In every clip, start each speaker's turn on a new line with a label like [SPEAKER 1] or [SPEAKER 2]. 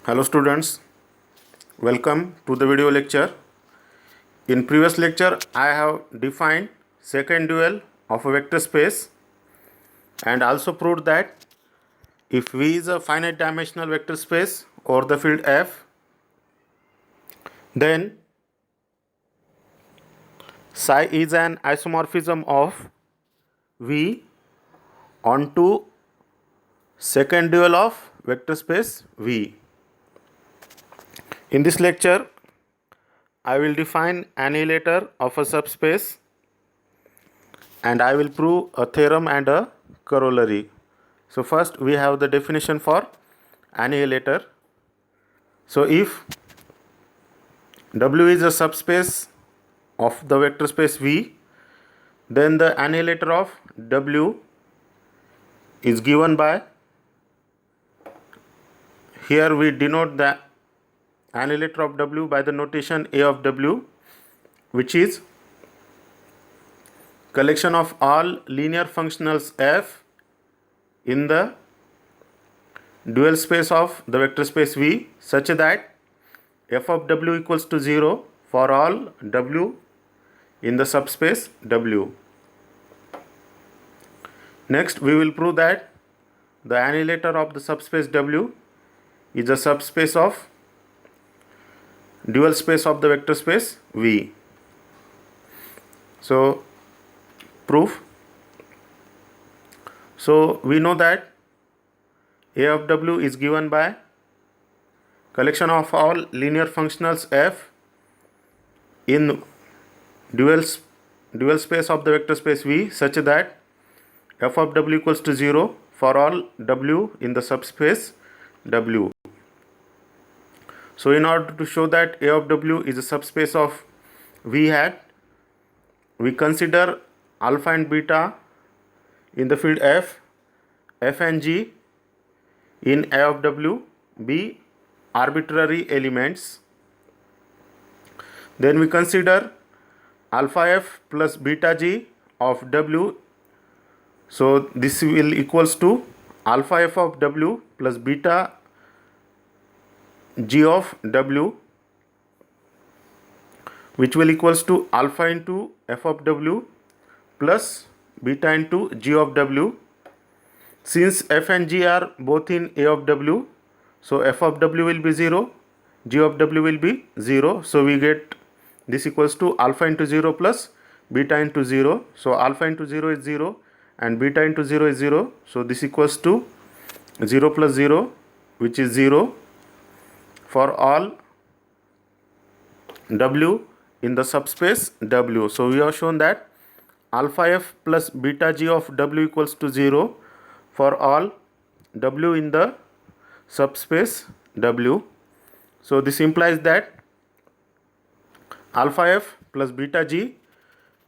[SPEAKER 1] Hello students, welcome to the video lecture. In previous lecture I have defined second dual of a vector space and also proved that if V is a finite dimensional vector space over the field F, then psi is an isomorphism of V onto second dual of vector space V. In this lecture I will define annihilator of a subspace and I will prove a theorem and a corollary. So first we have the definition for annihilator. So if W is a subspace of the vector space V, then the annihilator of W is given by, here we denote the annihilator of W by the notation A of W, which is collection of all linear functionals F in the dual space of the vector space V such that f of W equals to 0 for all W in the subspace W. Next we will prove that the annihilator of the subspace W is a subspace of dual space of the vector space V. So proof. So we know that A of W is given by collection of all linear functionals F in dual space of the vector space V such that f of W equals to 0 for all W in the subspace W. So in order to show that A of W is a subspace of V hat, we consider alpha and beta in the field F and G in A of W be arbitrary elements. Then we consider alpha F plus beta G of W. So this will equals to alpha F of W plus beta G of W, which will equals to alpha into F of W plus beta into G of W. Since F and G are both in A of W, so F of W will be 0, G of W will be 0. So we get this equals to alpha into 0 plus beta into 0. So alpha into 0 is 0 and beta into 0 is 0. So this equals to 0 plus 0, which is 0 for all W in the subspace W. So we have shown that alpha F plus beta G of W equals to 0 for all W in the subspace W. So this implies that alpha F plus beta G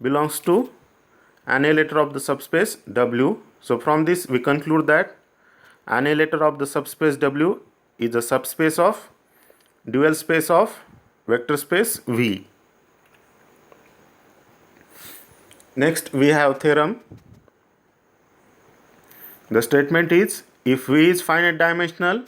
[SPEAKER 1] belongs to annihilator of the subspace W. So from this we conclude that annihilator of the subspace W is a subspace of dual space of vector space V. Next we have theorem. The statement is if V is finite dimensional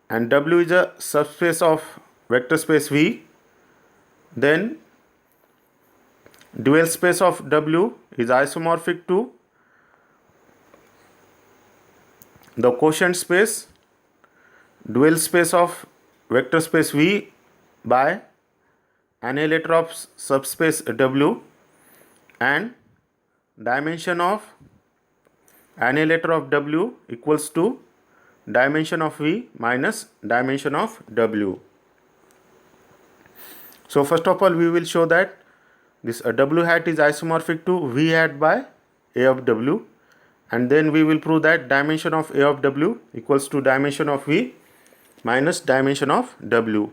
[SPEAKER 1] and W is a subspace of vector space V, then dual space of W is isomorphic to the quotient space dual space of vector space V by annihilator of subspace W, and dimension of annihilator of W equals to dimension of V minus dimension of W. So first of all we will show that this W hat is isomorphic to V hat by A of W, and then we will prove that dimension of A of W equals to dimension of V minus dimension of W.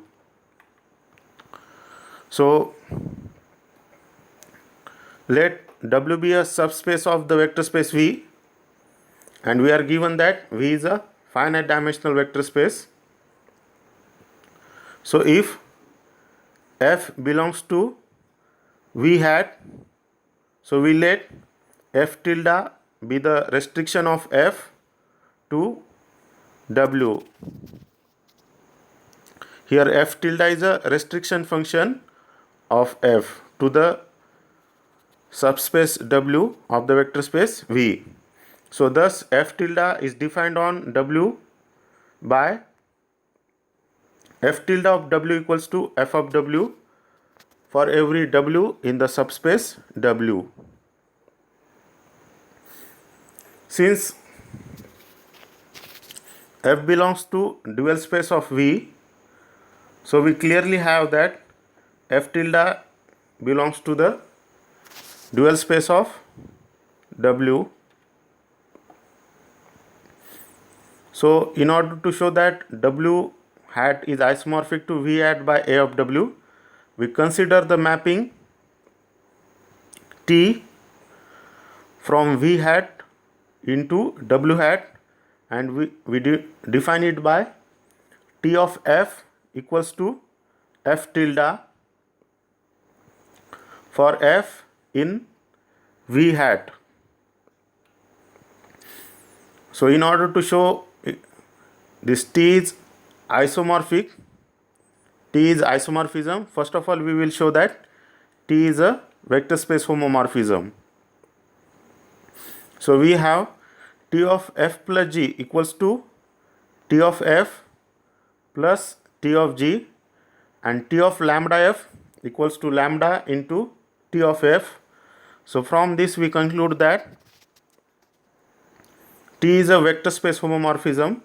[SPEAKER 1] So let W be a subspace of the vector space V, and we are given that V is a finite dimensional vector space. So if F belongs to V hat, so we let F tilde be the restriction of F to W. Here f tilde is a restriction function of f to the subspace W of the vector space V. So thus f tilde is defined on W by f tilde of W equals to f of W for every W in the subspace W. Since f belongs to dual space of V, so we clearly have that f tilde belongs to the dual space of W. So in order to show that W hat is isomorphic to V hat by A of W, we consider the mapping T from V hat into W hat, and we define it by T of F equals to F tilde for F in V hat. So in order to show this T is isomorphic, T is isomorphism, first of all we will show that T is a vector space homomorphism. So we have T of F plus G equals to T of F plus T of G, and T of lambda F equals to lambda into T of F. So from this we conclude that T is a vector space homomorphism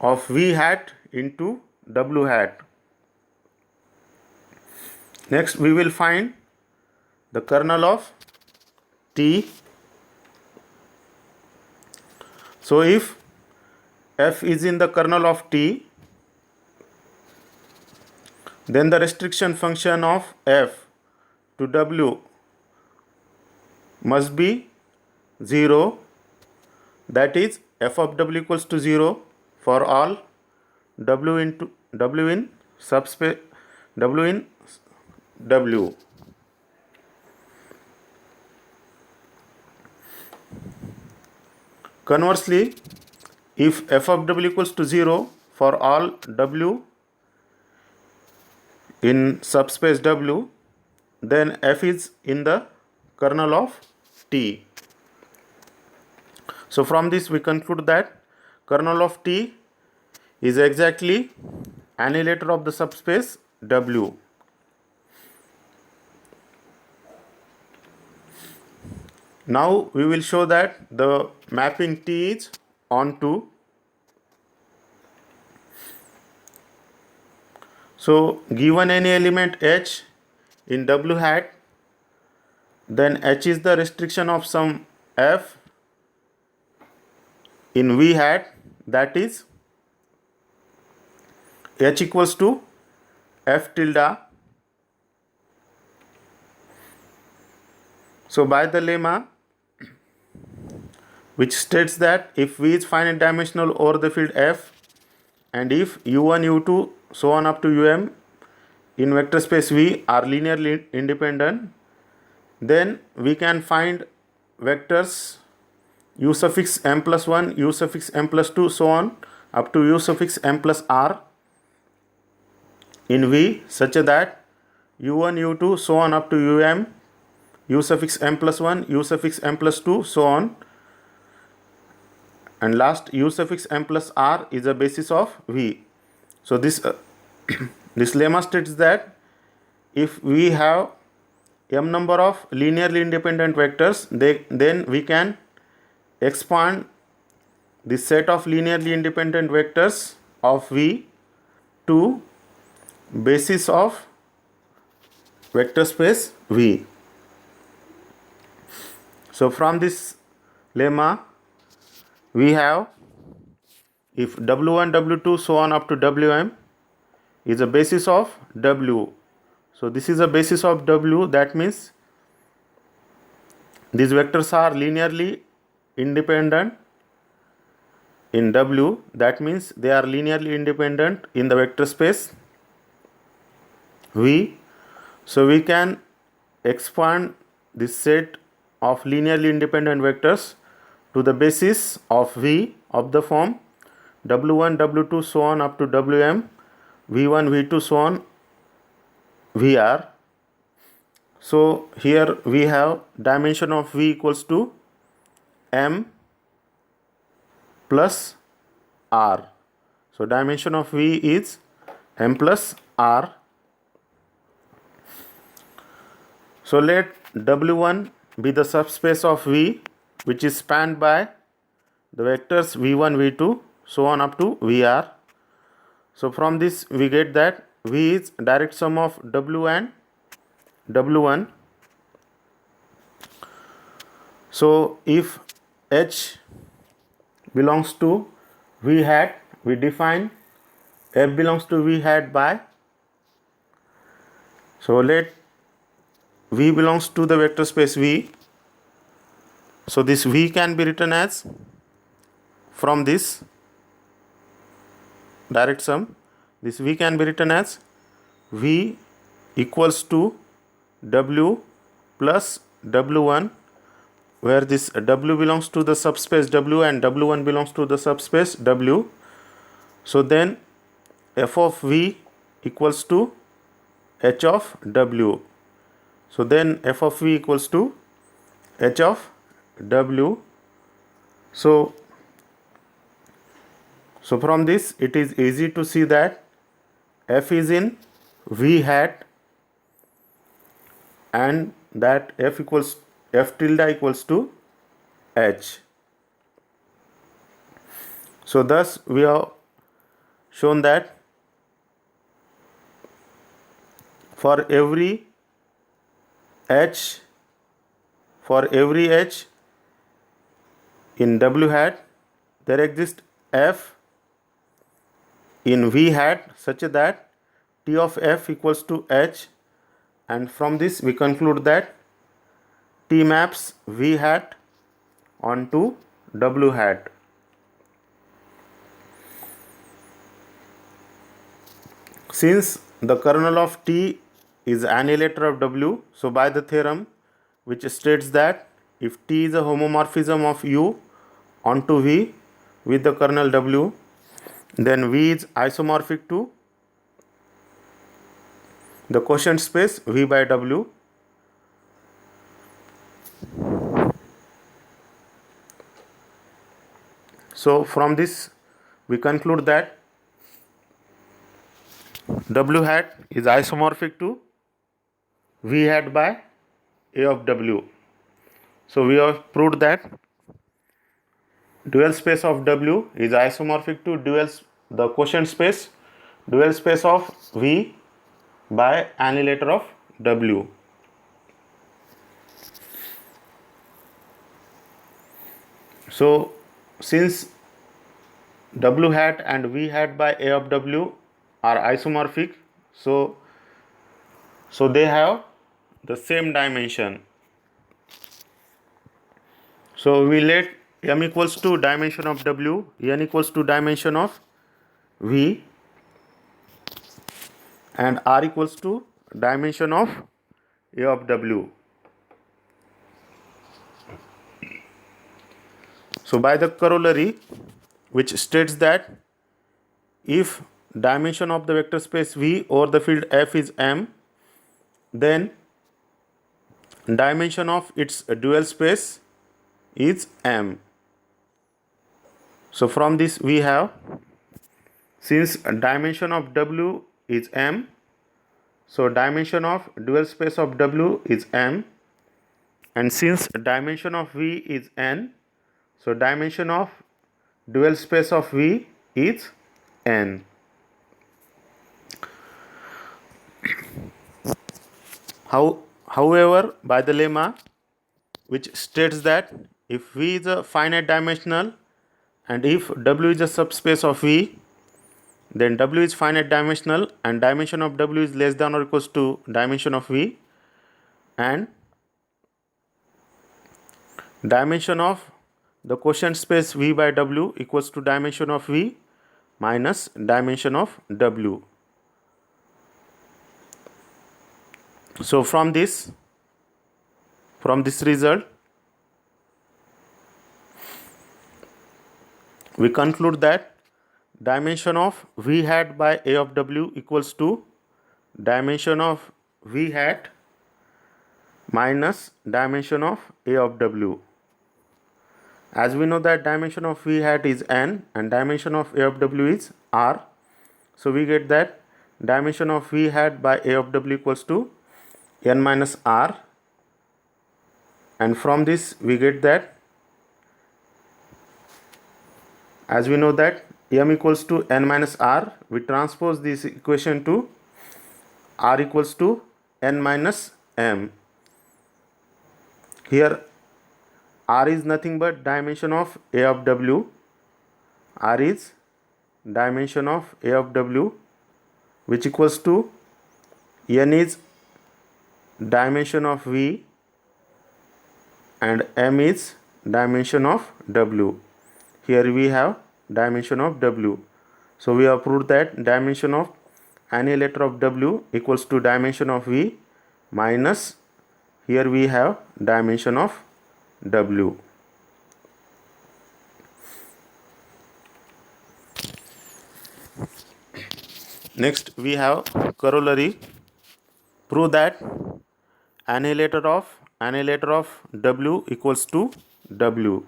[SPEAKER 1] of V hat into W hat. Next we will find the kernel of T. So if F is in the kernel of T, then the restriction function of F to W must be 0, that is f of W equals to 0 for all W in subspace W in W. Conversely, if f of W equals to 0 for all W in subspace W, then f is in the kernel of T. So from this we conclude that kernel of T is exactly annihilator of the subspace W. Now we will show that the mapping T is onto. So given any element H in W hat, then H is the restriction of some F in V hat, that is H equals to F tilde. So by the lemma which states that if V is finite dimensional over the field F, and if U1, U2 so on up to Um in vector space V are linearly independent, then we can find vectors U suffix m plus 1, U suffix m plus 2 so on up to U suffix m plus r in V, such that U1, U2 so on up to Um, U suffix m plus 1, U suffix m plus 2 so on, and last U suffix m plus r is a basis of V. So this this lemma states that if we have m number of linearly independent vectors, then we can expand the set of linearly independent vectors of V to basis of vector space V. So from this lemma we have if W1, W2 so on up to Wm is a basis of W. So this is a basis of W, that means these vectors are linearly independent in W, that means they are linearly independent in the vector space V. So we can expand this set of linearly independent vectors to the basis of V of the form W1, W2 so on up to Wm v1, v2, so on vr. So here we have dimension of v equals to m plus r. So dimension of v is m plus r. So let W1 be the subspace of V, which is spanned by the vectors V1, V2, so on up to Vr. So from this we get that V is direct sum of W and W1. So if H belongs to V hat, we define F belongs to V hat by, so let V belongs to the vector space V. So this V can be written as, from this direct sum, this V can be written as V equals to W plus W1, where this W belongs to the subspace W and W1 belongs to the subspace W. So then f of V equals to h of W. So then f of V equals to h of W. So from this it is easy to see that f is in V hat and that f tilde equals to h. So thus we have shown that for every h in W hat, there exists f in V hat such that T of f equals to h, and from this we conclude that T maps V hat onto W hat. Since the kernel of T is annihilator of W, so by the theorem which states that if T is a homomorphism of U onto V with the kernel W, then V is isomorphic to the quotient space V by W. So from this we conclude that W hat is isomorphic to V hat by A of W. So we have proved that dual space of W is isomorphic to the quotient space dual space of V by annihilator of W. So since W hat and V hat by A of W are isomorphic, so they have the same dimension. So we let M equals to dimension of W, N equals to dimension of V, and R equals to dimension of A of W. So by the corollary, which states that if dimension of the vector space V over the field F is M, then dimension of its dual space is M. So from this we have, since dimension of W is M, so dimension of dual space of W is M, and since dimension of V is N, so dimension of dual space of V is N. However, by the lemma which states that if V is a finite dimensional and if W is a subspace of V, then W is finite dimensional and dimension of W is less than or equals to dimension of V, and dimension of the quotient space V by W equals to dimension of V minus dimension of W. So from this result we conclude that dimension of V hat by A of W equals to dimension of V hat minus dimension of A of W. As we know that dimension of V hat is n and dimension of A of W is r. So we get that dimension of V hat by A of W equals to n minus r, and from this we get that, as we know that m equals to n minus r, we transpose this equation to r equals to n minus m. Here r is nothing but dimension of A of W. R is dimension of A of W, which equals to n is dimension of V and m is dimension of W. Here we have dimension of W. So we have proved that dimension of annihilator of W equals to dimension of V minus, here we have dimension of W. Next we have corollary. Prove that annihilator of W equals to W.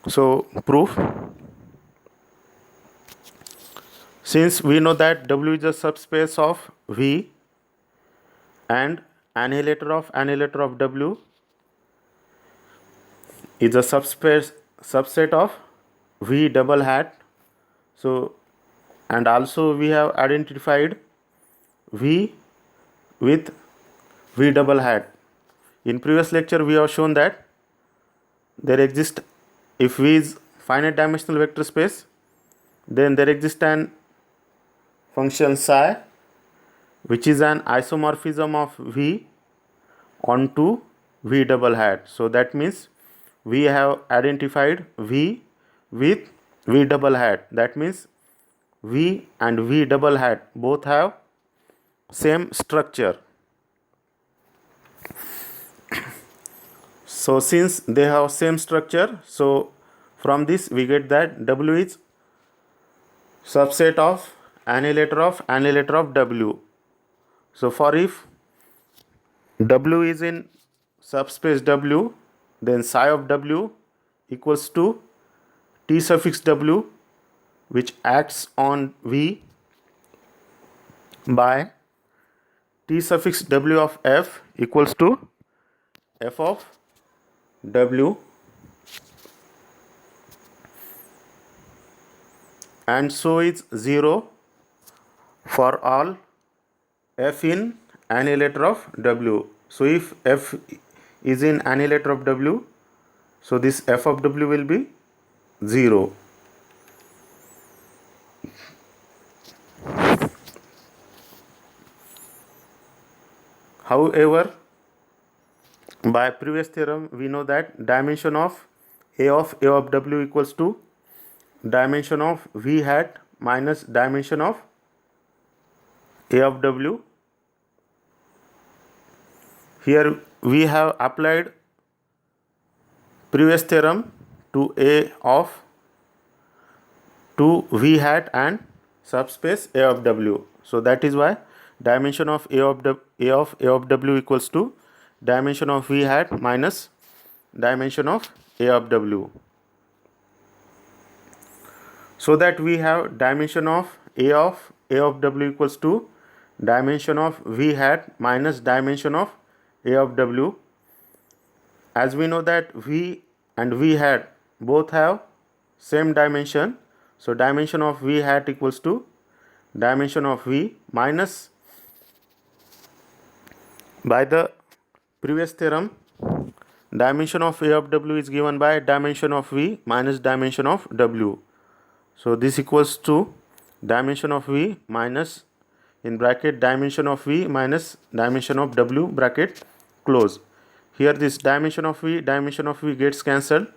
[SPEAKER 1] So proof. Since we know that W is a subspace of V and annihilator of W is a subset of V double hat. So, and also we have identified V with V double hat. In previous lecture we have shown that there exists, if V is finite dimensional vector space, then there exists an function psi which is an isomorphism of V onto V double hat. So that means we have identified V with V double hat. That means V and V double hat both have same structure. So since they have same structure, so from this we get that W is subset of annihilator of W. So for if W is in subspace W, then psi of W equals to T suffix W, which acts on V by T suffix W of F equals to F of W, and so is 0 for all F in annihilator of W. So if F is in annihilator of W, so this F of W will be 0. However, by previous theorem we know that dimension of A of W equals to dimension of V hat minus dimension of A of W. Here we have applied previous theorem to V hat and subspace A of W. So that is why dimension of A of W equals to dimension of V hat minus dimension of A of W. So that we have dimension of A of W equals to dimension of V hat minus dimension of A of W. As we know that V and V hat both have same dimension, so dimension of V hat equals to dimension of V minus, by the previous theorem, dimension of A of W is given by dimension of V minus dimension of W. So this equals to dimension of V minus, in bracket, dimension of V minus dimension of W, bracket close. Here this dimension of V gets cancelled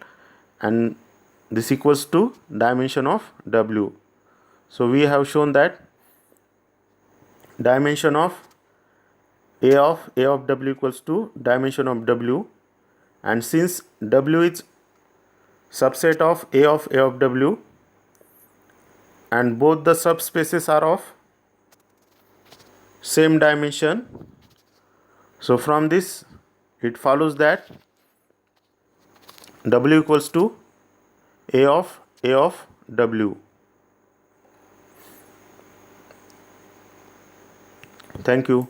[SPEAKER 1] and this equals to dimension of W. So we have shown that dimension of A of W equals to dimension of W, and since W is subset of A of W, and both the subspaces are of same dimension. So from this it follows that W equals to A of W. Thank you.